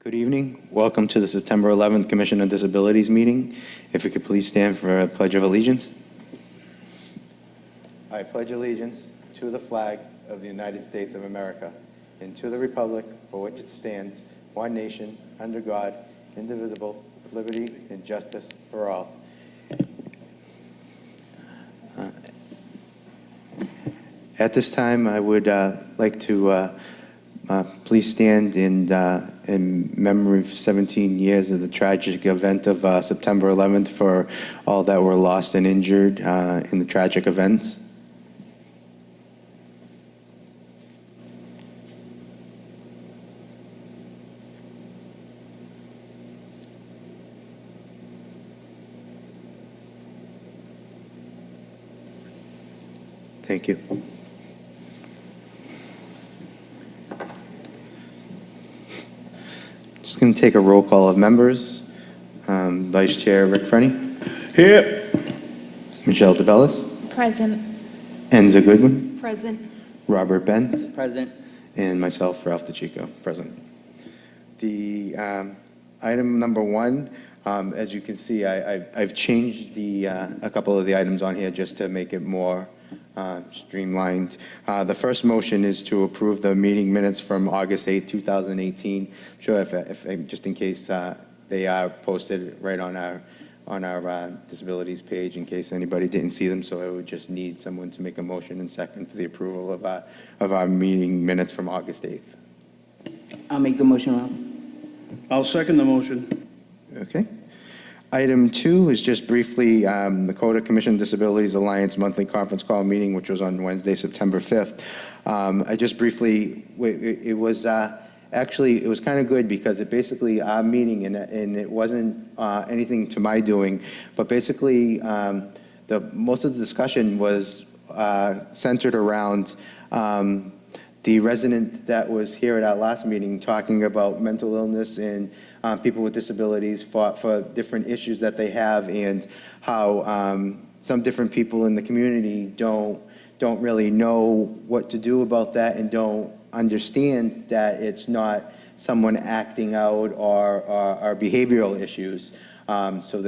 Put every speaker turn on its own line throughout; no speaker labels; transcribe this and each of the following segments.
Good evening. Welcome to the September 11th Commission on Disabilities meeting. If you could please stand for a Pledge of Allegiance. I pledge allegiance to the flag of the United States of America and to the republic for which it stands, one nation, under God, indivisible, with liberty and justice for all. At this time, I would like to please stand in memory of 17 years of the tragic event of September 11th for all that were lost and injured in the tragic events. Thank you. Just going to take a roll call of members. Vice Chair Rick Frenny.
Here.
Michelle DeBellis.
Present.
Enza Goodwin.
Present.
Robert Bent.
Present.
And myself, Ralph DeChico, present. The item number one, as you can see, I've changed a couple of the items on here just to make it more streamlined. The first motion is to approve the meeting minutes from August 8, 2018. I'm sure if just in case they are posted right on our disabilities page in case anybody didn't see them, so I would just need someone to make a motion and second for the approval of our meeting minutes from August 8th.
I'll make the motion, Ralph.
I'll second the motion.
Okay. Item 2 is just briefly the Dakota Commission Disabilities Alliance monthly conference call meeting, which was on Wednesday, September 5th. I just briefly, it was actually, it was kind of good because it basically, our meeting, and it wasn't anything to my doing, but basically most of the discussion was centered around the resident that was here at our last meeting talking about mental illness and people with disabilities for different issues that they have, and how some different people in the community don't really know what to do about that and don't understand that it's not someone acting out or behavioral issues. So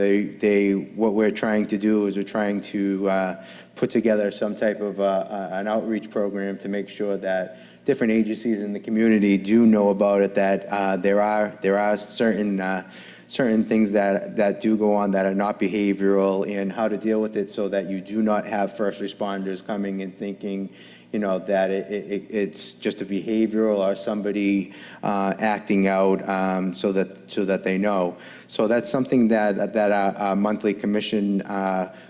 what we're trying to do is we're trying to put together some type of an outreach program to make sure that different agencies in the community do know about it, that there are certain things that do go on that are not behavioral, and how to deal with it so that you do not have first responders coming and thinking, you know, that it's just a behavioral or somebody acting out, so that they know. So that's something that our monthly commission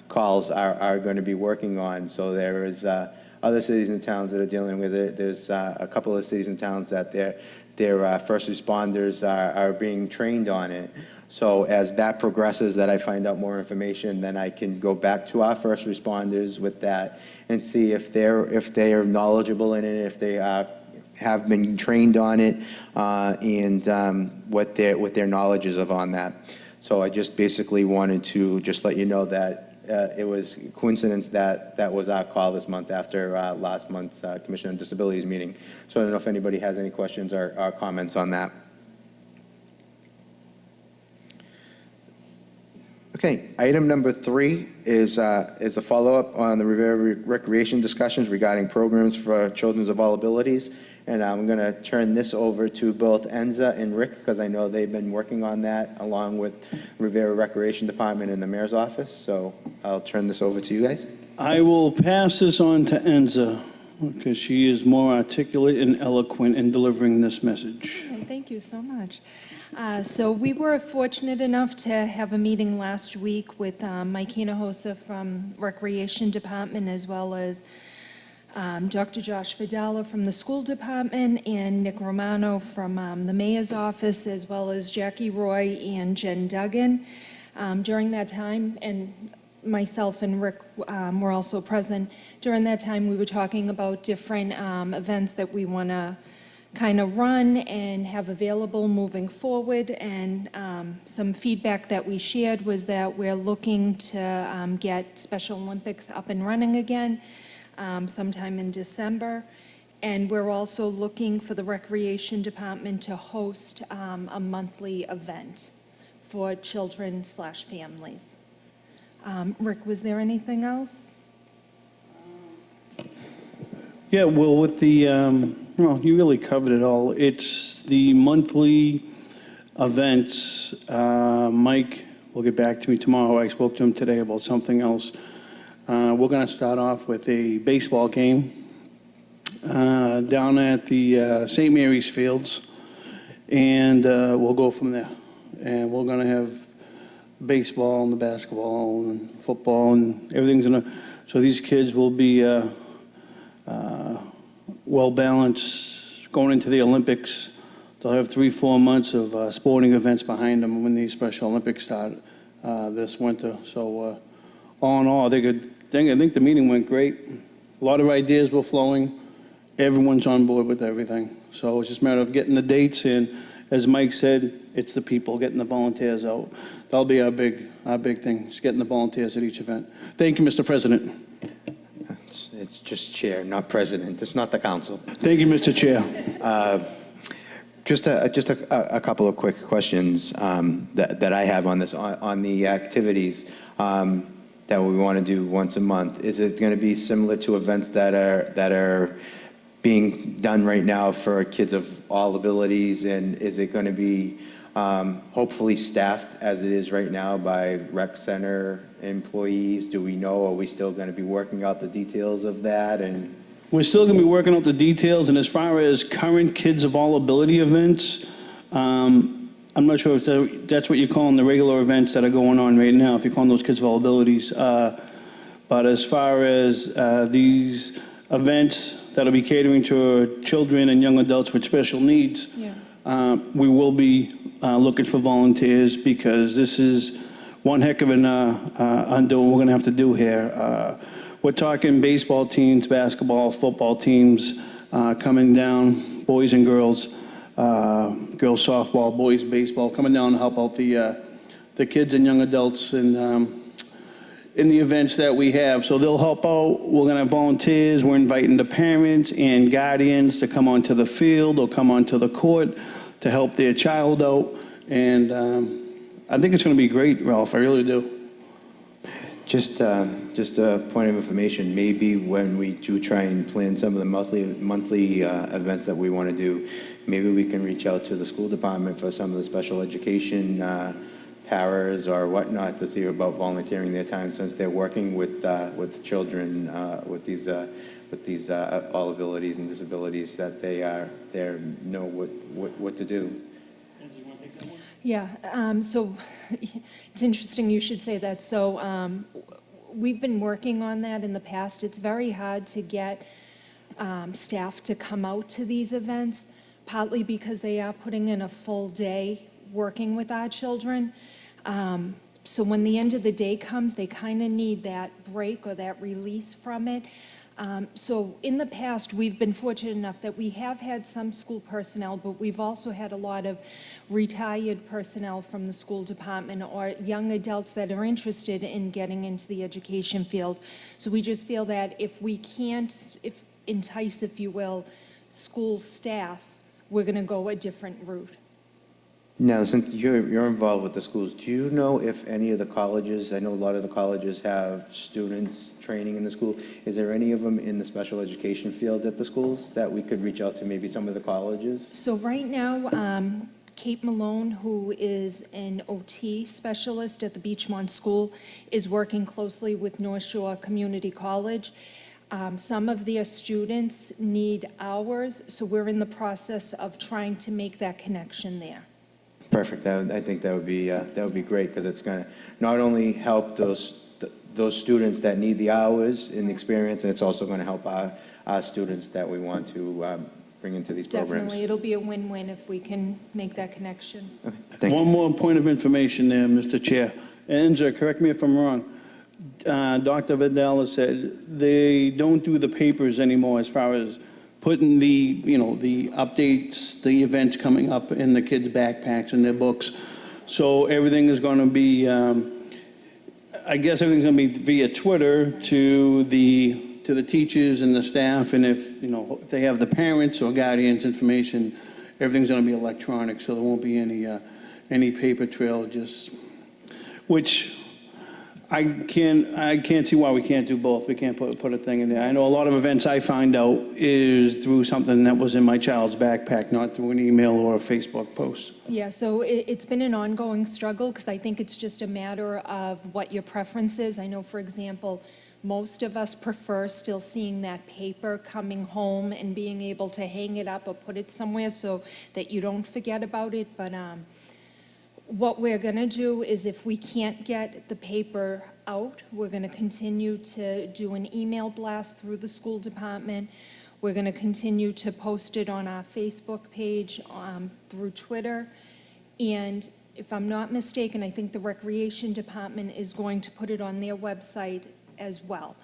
calls are going to be working on. So there is other cities and towns that are dealing with it. There's a couple of cities and towns that their first responders are being trained on it. So as that progresses, that I find out more information, then I can go back to our first responders with that and see if they are knowledgeable in it, if they have been trained on it, and what their knowledge is on that. So I just basically wanted to just let you know that it was a coincidence that was our call this month after last month's Commission on Disabilities meeting. So I don't know if anybody has any questions or comments on that. Okay, item number 3 is a follow-up on the Rivera Recreation discussions regarding programs for children of all abilities. And I'm going to turn this over to both Enza and Rick, because I know they've been working on that along with Rivera Recreation Department and the Mayor's office. So I'll turn this over to you guys.
I will pass this on to Enza because she is more articulate and eloquent in delivering this message.
Thank you so much. So we were fortunate enough to have a meeting last week with Mike Hinojosa from Recreation Department, as well as Dr. Josh Fidala from the school department, and Nick Romano from the mayor's office, as well as Jackie Roy and Jen Duggan. During that time, and myself and Rick were also present, during that time we were talking about different events that we want to kind of run and have available moving forward. And some feedback that we shared was that we're looking to get Special Olympics up and running again sometime in December. And we're also looking for the Recreation Department to host a monthly event for children/families. Rick, was there anything else?
Yeah, well, with the, well, you really covered it all. It's the monthly events. Mike will get back to me tomorrow. I spoke to him today about something else. We're going to start off with a baseball game down at the St. Mary's Fields, and we'll go from there. And we're going to have baseball and the basketball and football, and everything's going to, so these kids will be well-balanced going into the Olympics. They'll have 3-4 months of sporting events behind them when these Special Olympics start this winter. So all in all, I think the meeting went great. A lot of ideas were flowing. Everyone's on board with everything. So it's just a matter of getting the dates in. As Mike said, it's the people, getting the volunteers out. That'll be our big thing, is getting the volunteers at each event. Thank you, Mr. President.
It's just chair, not president. It's not the council.
Thank you, Mr. Chair.
Just a couple of quick questions that I have on this, on the activities that we want to do once a month. Is it going to be similar to events that are being done right now for kids of all abilities, and is it going to be hopefully staffed as it is right now by rec center employees? Do we know? Are we still going to be working out the details of that? And
We're still going to be working out the details, and as far as current Kids of All Ability events, I'm not sure if that's what you're calling the regular events that are going on right now, if you're calling those Kids of All Abilities. But as far as these events that'll be catering to children and young adults with special needs, we will be looking for volunteers, because this is one heck of an undo we're going to have to do here. We're talking baseball teams, basketball, football teams coming down, boys and girls, girls softball, boys baseball, coming down to help out the kids and young adults in the events that we have. So they'll help out. We're going to have volunteers. We're inviting the parents and guardians to come onto the field or come onto the court to help their child out. And I think it's going to be great, Ralph. I really do.
just a point of information, maybe when we do try and plan some of the monthly events that we want to do, maybe we can reach out to the school department for some of the special education paras or whatnot to see about volunteering their time, since they're working with children with these all abilities and disabilities, that they know what to do.
Yeah, so it's interesting you should say that. So we've been working on that in the past. It's very hard to get staff to come out to these events, partly because they are putting in a full day working with our children. So when the end of the day comes, they kind of need that break or that release from it. So in the past, we've been fortunate enough that we have had some school personnel, but we've also had a lot of retired personnel from the school department or young adults that are interested in getting into the education field. So we just feel that if we can't entice, if you will, school staff, we're going to go a different route.
Now, since you're involved with the schools, do you know if any of the colleges, I know a lot of the colleges have students training in the school, is there any of them in the special education field at the schools that we could reach out to, maybe some of the colleges?
So right now, Kate Malone, who is an OT specialist at the Beachmont School, is working closely with North Shore Community College. Some of their students need hours, so we're in the process of trying to make that connection there.
Perfect. I think that would be great, because it's going to not only help those students that need the hours and the experience, and it's also going to help our students that we want to bring into these programs.
Definitely, it'll be a win-win if we can make that connection.
Okay, thank you.
One more point of information there, Mr. Chair. Enza, correct me if I'm wrong. Dr. Vidal said they don't do the papers anymore as far as putting the updates, the events coming up in the kids' backpacks and their books. So everything is going to be, I guess everything's going to be via Twitter to the to the teachers and the staff, and if, you know, if they have the parents or guardians' information, everything's gonna be electronic, so there won't be any paper trail, just, which I can't see why we can't do both. We can't put a thing in there. I know a lot of events I find out is through something that was in my child's backpack, not through an email or a Facebook post.
Yeah, so it's been an ongoing struggle, because I think it's just a matter of what your preference is. I know, for example, most of us prefer still seeing that paper coming home and being able to hang it up or put it somewhere so that you don't forget about it, but what we're going to do is, if we can't get the paper out, we're going to continue to do an email blast through the school department. We're going to continue to post it on our Facebook page, through Twitter. And if I'm not mistaken, I think the Recreation Department is going to put it on their website as well.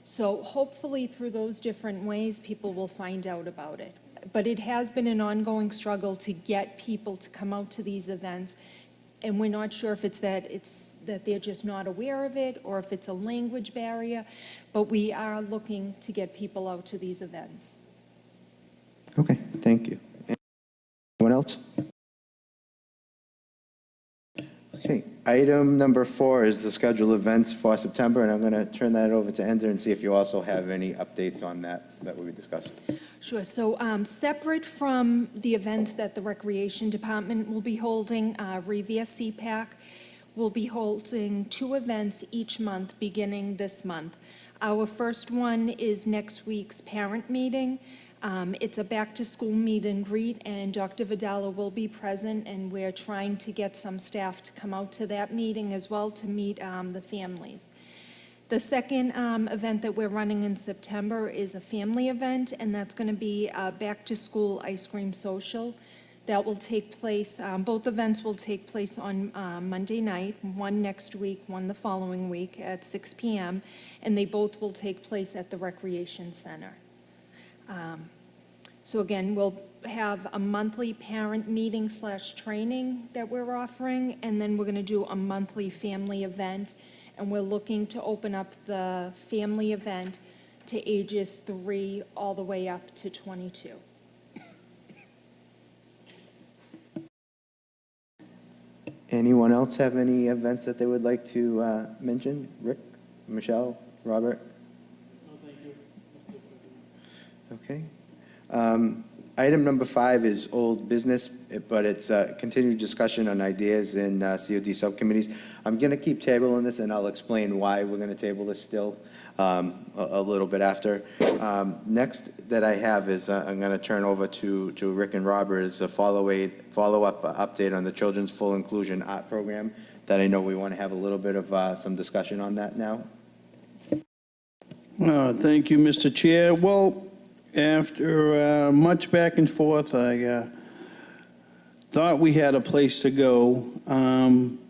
So hopefully through those different ways, people will find out about it. But it has been an ongoing struggle to get people to come out to these events. And we're not sure if it's that they're just not aware of it, or if it's a language barrier, but we are looking to get people out to these events.
Okay, thank you. Anyone else? Okay, item number 4 is the scheduled events for September, and I'm going to turn that over to Ender and see if you also have any updates on that we discussed.
Sure, so separate from the events that the Recreation Department will be holding, Revere CPAC will be holding 2 events each month, beginning this month. Our first one is next week's parent meeting. It's a back-to-school meet and greet, and Dr. Vidala will be present, and we're trying to get some staff to come out to that meeting as well to meet the families. The second event that we're running in September is a family event, and that's going to be a back-to-school ice cream social. That will take place, both events will take place on Monday night, one next week, one the following week at 6 p.m., and they both will take place at the Recreation Center. So again, we'll have a monthly parent meeting / training that we're offering, and then we're going to do a monthly family event, and we're looking to open up the family event to ages 3 all the way up to 22.
Anyone else have any events that they would like to mention? Rick, Michelle, Robert?
No, thank you.
Okay. Item number 5 is old business, but it's a continued discussion on ideas in COD subcommittees. I'm going to keep tabling this, and I'll explain why we're going to table this still a little bit after. Next that I have is I'm going to turn over to Rick and Robert is a follow-up update on the Children's Full Inclusion Art Program that I know we want to have a little bit of some discussion on that now.
Thank you, Mr. Chair. Well, after much back and forth, I thought we had a place to go,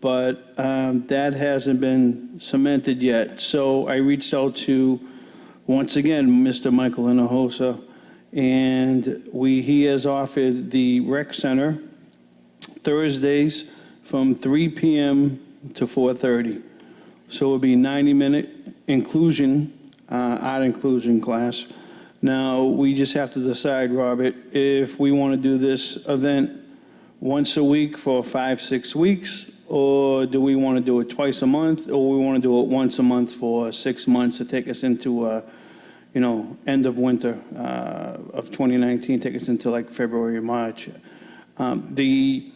but that hasn't been cemented yet. So I reached out to, once again, Mr. Michael Hinojosa, and he has offered the rec center Thursdays from 3 p.m. to 4:30. So it would be a 90-minute inclusion, art inclusion class. Now, we just have to decide, Robert, if we want to do this event once a week for 5-6 weeks, or do we want to do it twice a month, or we want to do it once a month for 6 months to take us into, end of winter of 2019, take us into like February or March. The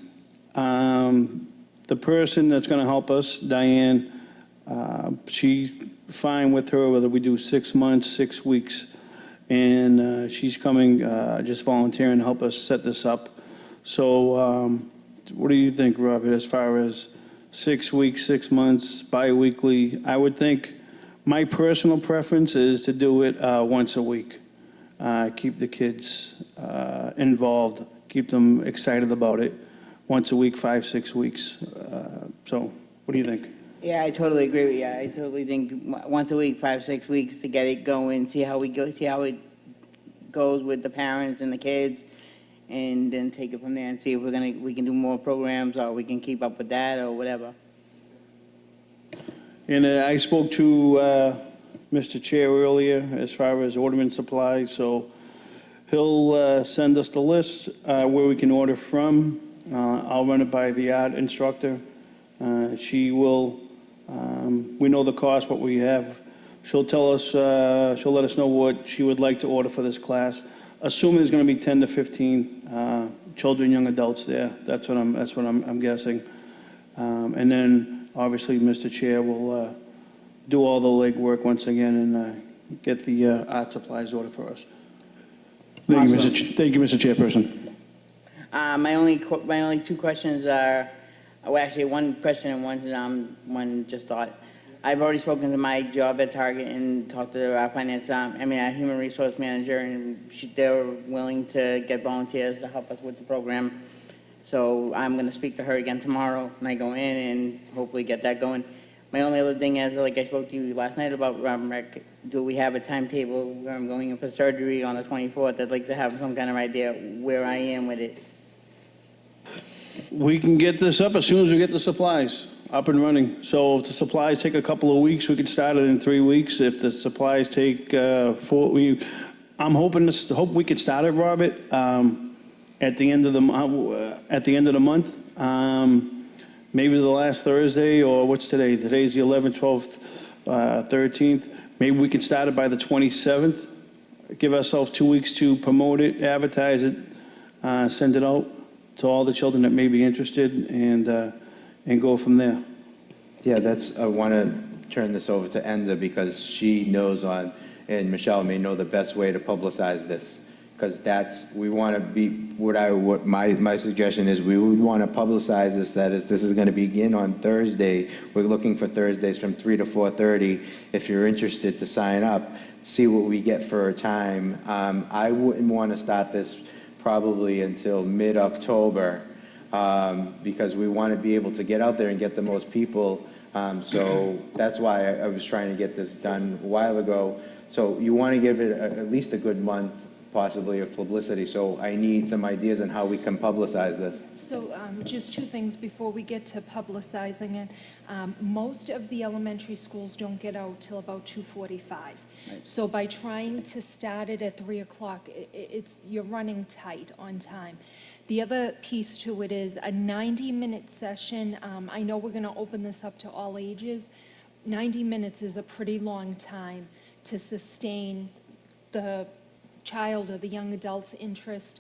person that's going to help us, Diane, she's fine with her whether we do 6 months, 6 weeks. And she's coming, just volunteering to help us set this up. So what do you think, Robert, as far as 6 weeks, 6 months, bi-weekly? I would think my personal preference is to do it once a week. Keep the kids involved, keep them excited about it. Once a week, 5-6 weeks. So what do you think?
Yeah, I totally agree with you. I totally think once a week, 5-6 weeks to get it going, see how it goes with the parents and the kids, and then take it from there and see if we can do more programs, or we can keep up with that or whatever.
And I spoke to Mr. Chair earlier as far as ordering supplies, so he'll send us the list where we can order from. I'll run it by the art instructor. She will, we know the cost, what we have. She'll tell us, she'll let us know what she would like to order for this class. Assuming there's going to be 10 to 15 children, young adults there. That's what I'm guessing. And then, obviously, Mr. Chair will do all the legwork once again and get the art supplies ordered for us. Thank you,
Awesome.
Thank you, Mr. Chairperson.
My only two questions are, well, actually, one question and one just thought. I've already spoken to my job at Target and talked to our our human resource manager, and they're willing to get volunteers to help us with the program. So I'm going to speak to her again tomorrow when I go in and hopefully get that going. My only other thing is, like I spoke to you last night about, do we have a timetable where I'm going in for surgery on the 24th? I'd like to have some kind of idea where I am with it.
We can get this up as soon as we get the supplies up and running. So if the supplies take a couple of weeks, we could start it in 3 weeks. If the supplies take 4, I'm hoping hope we could start it, Robert, at the end of the month. Maybe the last Thursday, or what's today? Today's the 11th, 12th, 13th. Maybe we can start it by the 27th. Give ourselves 2 weeks to promote it, advertise it, send it out to all the children that may be interested, and go from there.
Yeah, I want to turn this over to Enza because she knows and Michelle may know the best way to publicize this. Because we want to be, my suggestion is we would want to publicize this, this is going to begin on Thursday. We're looking for Thursdays from 3 to 4:30. If you're interested to sign up, see what we get for a time. I wouldn't want to start this probably until mid-October because we want to be able to get out there and get the most people. So that's why I was trying to get this done a while ago. So you want to give it at least a good month possibly of publicity. So I need some ideas on how we can publicize this.
So just two things before we get to publicizing it. Most of the elementary schools don't get out till about 2:45. So by trying to start it at 3 o'clock, you're running tight on time. The other piece to it is a 90-minute session. I know we're going to open this up to all ages. 90 minutes is a pretty long time to sustain the child or the young adult's interest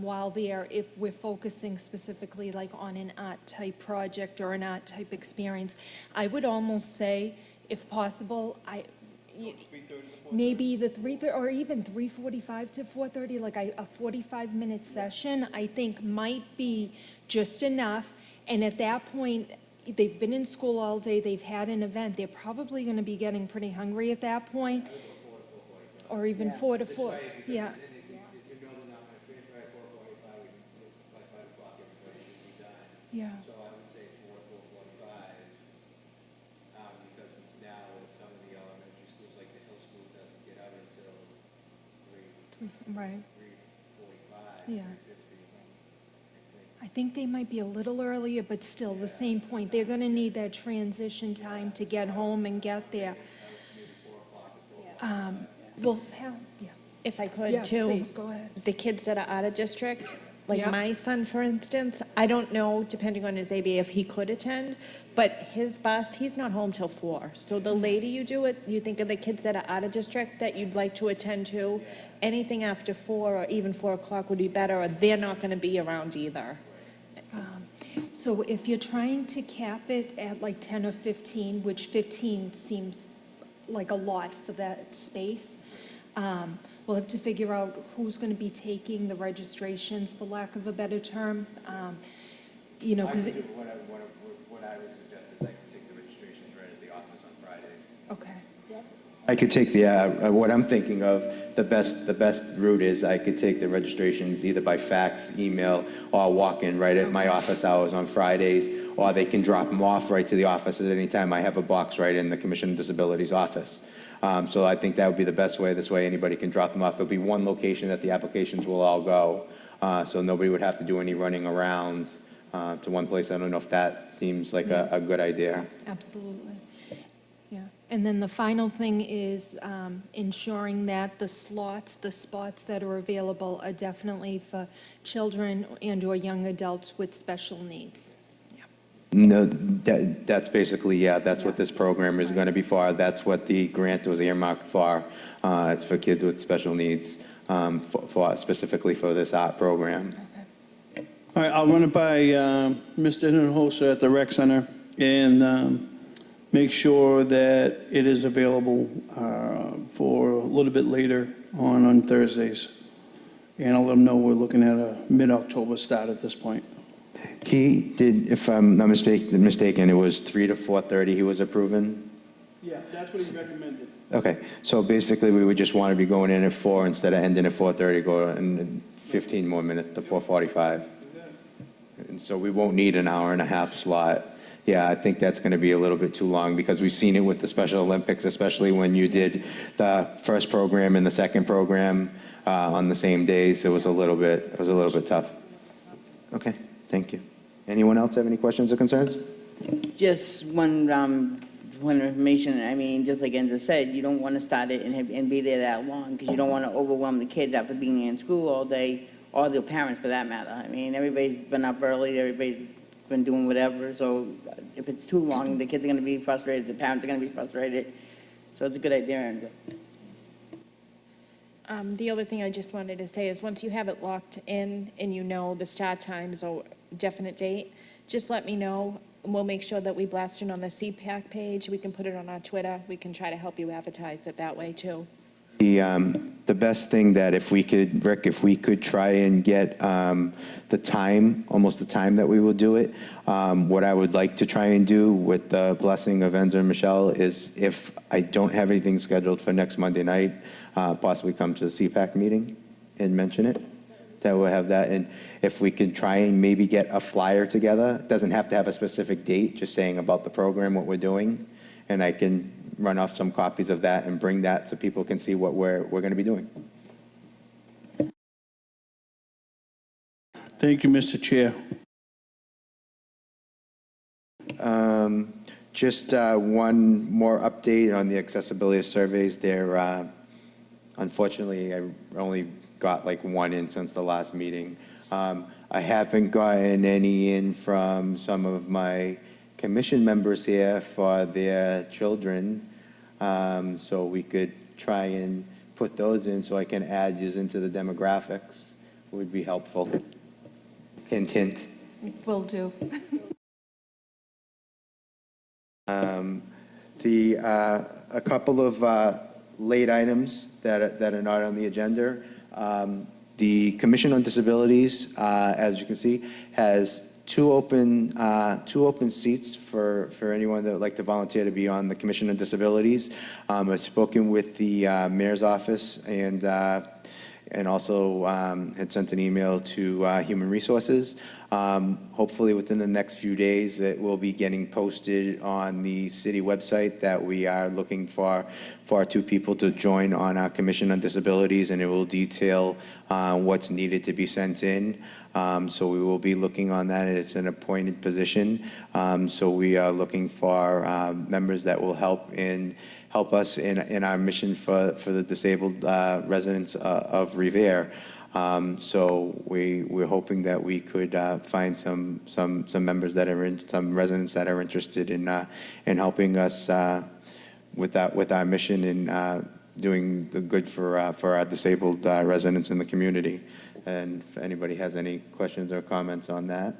while there, if we're focusing specifically like on an art type project or an art type experience. I would almost say, if possible, maybe the 3:30 or even 3:45 to 4:30, like a 45-minute session, I think might be just enough. And at that point, they've been in school all day, they've had an event, they're probably going to be getting pretty hungry at that point. Or even 4 to 4, yeah. Yeah.
So I would say 4 to 4:45, because now in some of the elementary schools, like the Hill School, doesn't get out until
3:45.
3:45,
Yeah.
3:50.
I think they might be a little earlier, but still, the same point. They're going to need that transition time to get home and get there. Well, yeah.
If I
Yeah,
could, too.
please, go ahead.
The kids that are out of district, like
Yeah.
my son, for instance, I don't know, depending on his ABA, if he could attend, but his bus, he's not home till 4. So the later you do it, you think of the kids that are out of district that you'd like to attend to, anything after 4 or even 4 o'clock would be better, or they're not going to be around either.
So if you're trying to cap it at like 10 or 15, which 15 seems like a lot for that space, we'll have to figure out who's going to be taking the registrations, for lack of a better term. Because,
What I would suggest is I could take the registrations right at the office on Fridays.
okay.
I could take what I'm thinking of, the best route is I could take the registrations either by fax, email, or walk in right at my office hours on Fridays, or they can drop them off right to the office at any time. I have a box right in the Commission on Disabilities office. So I think that would be the best way. This way anybody can drop them off. There'll be one location that the applications will all go, so nobody would have to do any running around to one place. I don't know if that seems like a good idea.
Absolutely. Yeah. And then the final thing is ensuring that the spots that are available are definitely for children and/or young adults with special needs.
No, that's basically, yeah, that's what this program is going to be for. That's what the grant was earmarked for. It's for kids with special needs, specifically for this art program.
All right, I'll run it by Mr. Hinojosa at the rec center and make sure that it is available for a little bit later on Thursdays. And I'll let them know we're looking at a mid-October start at this point.
He did, if I'm not mistaken, it was 3 to 4:30 he was approving?
Yeah, that's what he recommended.
Okay, so basically, we would just want to be going in at 4 instead of ending at 4:30, go in 15 more minutes to 4:45. And so we won't need an hour and a half slot. Yeah, I think that's going to be a little bit too long because we've seen it with the Special Olympics, especially when you did the first program and the second program on the same days. It was a little bit tough. Okay, thank you. Anyone else have any questions or concerns?
Just one information, I mean, just like Enzo said, you don't want to start it and be there that long, because you don't want to overwhelm the kids after being in school all day, or the parents for that matter. I mean, everybody's been up early, everybody's been doing whatever, so if it's too long, the kids are going to be frustrated, the parents are going to be frustrated, so it's a good idea, Enzo.
The other thing I just wanted to say is once you have it locked in and you know the start times or definite date, just let me know. And we'll make sure that we blast it on the CPAC page. We can put it on our Twitter. We can try to help you advertise it that way too.
The best thing that if we could, Rick, if we could try and get the time, almost the time that we will do it, what I would like to try and do with the blessing of Enzo and Michelle is if I don't have anything scheduled for next Monday night, possibly come to the CPAC meeting and mention it. That we'll have that. And if we could try and maybe get a flyer together, it doesn't have to have a specific date, just saying about the program, what we're doing. And I can run off some copies of that and bring that so people can see what we're going to be doing.
Thank you, Mr. Chair.
Just one more update on the accessibility surveys. There, unfortunately, I only got like one in since the last meeting. I haven't gotten any in from some of my commission members here for their children. So we could try and put those in so I can add you into the demographics. Would be helpful. Hint, hint.
Will do.
A couple of late items that are not on the agenda. The Commission on Disabilities, as you can see, has two open seats for anyone that would like to volunteer to be on the Commission on Disabilities. I've spoken with the mayor's office and also had sent an email to Human Resources. Hopefully within the next few days, it will be getting posted on the city website that we are looking for two people to join on our Commission on Disabilities, and it will detail what's needed to be sent in. So we will be looking on that. It's an appointed position. So we are looking for members that will help us in our mission for the disabled residents of Revere. So we're hoping that we could find some members that are some residents that are interested in helping us with our mission and doing the good for our disabled residents in the community. And if anybody has any questions or comments on that.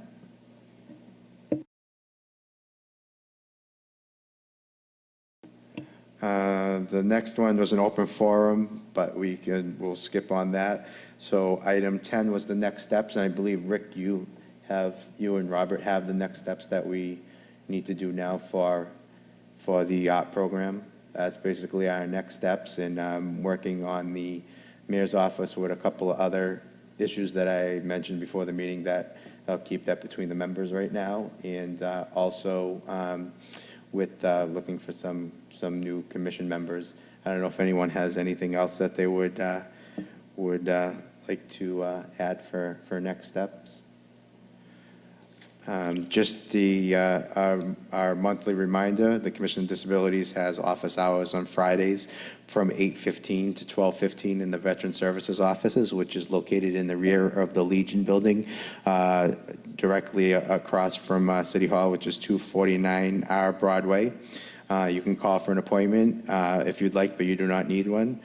The next one was an open forum, but we'll skip on that. So item 10 was the next steps, and I believe, Rick, you and Robert have the next steps that we need to do now for the art program. That's basically our next steps, and I'm working on the mayor's office with a couple of other issues that I mentioned before the meeting that I'll keep that between the members right now, and also with looking for some new commission members. I don't know if anyone has anything else that they would like to add for next steps. Just our monthly reminder, the Commission on Disabilities has office hours on Fridays from 8:15 to 12:15 in the Veteran Services offices, which is located in the rear of the Legion Building, directly across from City Hall, which is 249R Broadway. You can call for an appointment if you'd like, but you do not need one.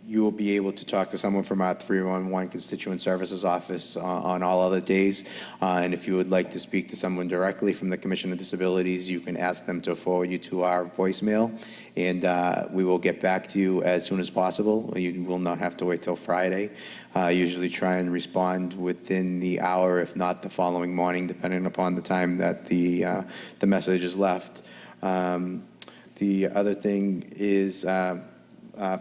You will be able to talk to someone from our 311 Constituent Services Office on all other days. And if you would like to speak to someone directly from the Commission on Disabilities, you can ask them to forward you to our voicemail, and we will get back to you as soon as possible. You will not have to wait till Friday. Usually try and respond within the hour, if not the following morning, depending upon the time that the message is left. The other thing is,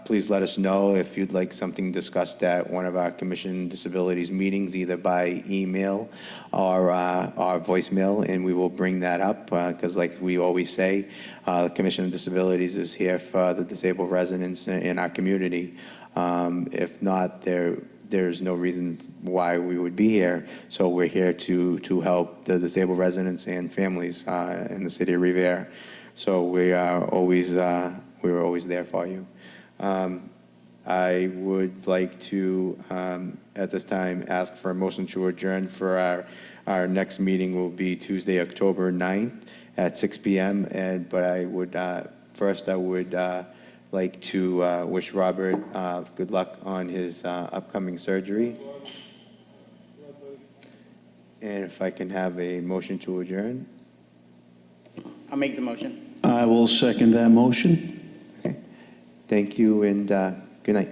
please let us know if you'd like something discussed at one of our Commission Disabilities meetings, either by email or our voicemail, and we will bring that up, because like we always say, the Commission on Disabilities is here for the disabled residents in our community. If not, there's no reason why we would be here. So we're here to help the disabled residents and families in the city of Revere. So we're always there for you. I would like to, at this time, ask for a motion to adjourn for our next meeting will be Tuesday, October 9th at 6 p.m. But I would, first I would like to wish Robert good luck on his upcoming surgery. And if I can have a motion to adjourn.
I'll make the motion.
I will second that motion.
Thank you, and good night.